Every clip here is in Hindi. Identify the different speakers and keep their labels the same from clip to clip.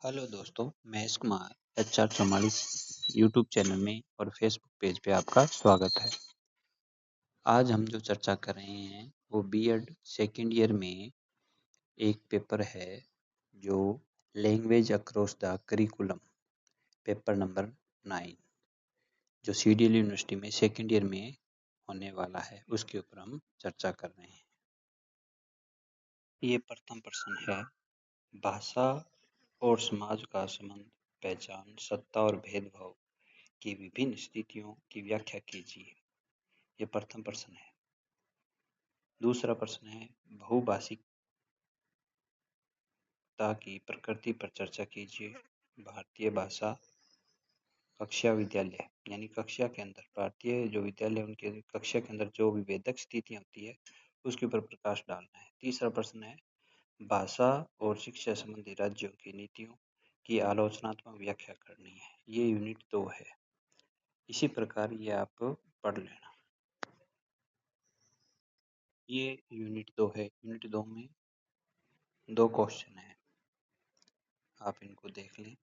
Speaker 1: हेलो दोस्तों, Mahesh Kumar HR44 YouTube channel में और फेसबुक पेज पे आपका स्वागत है। आज हम जो चर्चा कर रहे हैं वो बीएड सेकेंड ईयर में एक पेपर है जो language across the curriculum paper number 9 जो CDL यूनिवर्सिटी में सेकेंड ईयर में होने वाला है, उसके ऊपर हम चर्चा कर रहे हैं। ये प्रथम प्रश्न है, भाषा और समाज का संबंध, पहचान, सत्ता और भेदभाव की विभिन्न स्थितियों की व्याख्या कीजिए। ये प्रथम प्रश्न है। दूसरा प्रश्न है, बहुभाषिकता की प्रकृति पर चर्चा कीजिए। भारतीय भाषा कक्षा विद्यालय यानी कक्षा के अंदर, भारतीय जो विद्यालय उनके कक्षा के अंदर जो विभेदक स्थितियां होती है उसके ऊपर प्रकाश डालना है। तीसरा प्रश्न है, भाषा और शिक्षा संबंधी राज्यों की नीतियों की आलोचनात्मक व्याख्या करनी है। ये यूनिट 2 है। इसी प्रकार ये आप पढ़ लेना। ये यूनिट 2 है। यूनिट 2 में 2 क्वेश्चन है, आप इनको देख लें।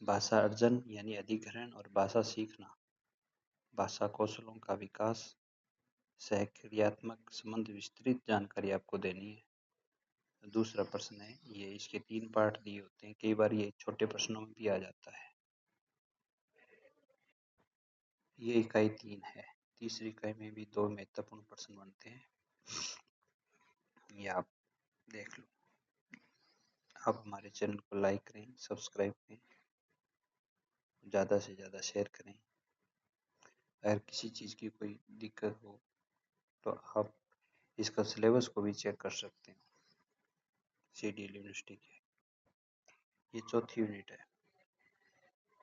Speaker 1: भाषा अर्जन यानी अधिग्रहण और भाषा सीखना, भाषा कौशलों का विकास, सहक्रियात्मक संबंध, विस्तृत जानकारी आपको देनी है। दूसरा प्रश्न है, ये इसके 3 पार्ट दिए होते हैं, कई बार ये छोटे प्रश्नों में भी आ जाता है। ये इकाई 3 है। तीसरी इकाई में भी 2 महत्वपूर्ण प्रश्न बनते हैं, ये आप देख लो। आप हमारे चैनल को लाइक करें, सब्सक्राइब करें, ज़्यादा से ज़्यादा शेयर करें। अगर किसी चीज़ की कोई दिक्कत हो तो आप इसका सिलेबस को भी चेक कर सकते हैं CDL यूनिवर्सिटी के। ये चौथी यूनिट है।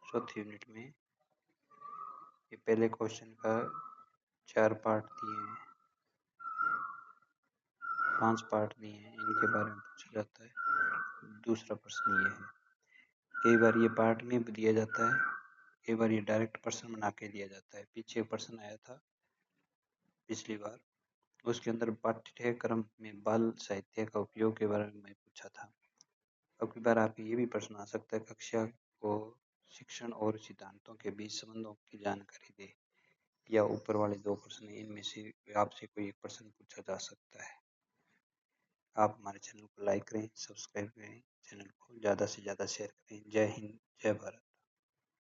Speaker 1: चौथी यूनिट में ये पहले क्वेश्चन का 4 पार्ट दिए हैं, 5 पार्ट दिए हैं, इनके बारे में पूछा जाता है। दूसरा प्रश्न ये है, कई बार ये पार्ट में भी दिया जाता है, कई बार ये डायरेक्ट प्रश्न बना के दिया जाता है। पीछे प्रश्न आया था पिछली बार, उसके अंदर पाठ्यक्रम में बाल साहित्य का उपयोग के बारे में पूछा था। अब की बार आपके ये भी प्रश्न आ सकता है, कक्षा को शिक्षण और सिद्धांतों के बीच संबंधों की जानकारी दे, या ऊपर वाले 2 प्रश्न, इनमें से आपसे कोई एक प्रश्न पूछा जा सकता है। आप हमारे चैनल को लाइक करें, सब्सक्राइब करें, चैनल को ज़्यादा से ज़्यादा शेयर करें। जय हिंद, जय भारत।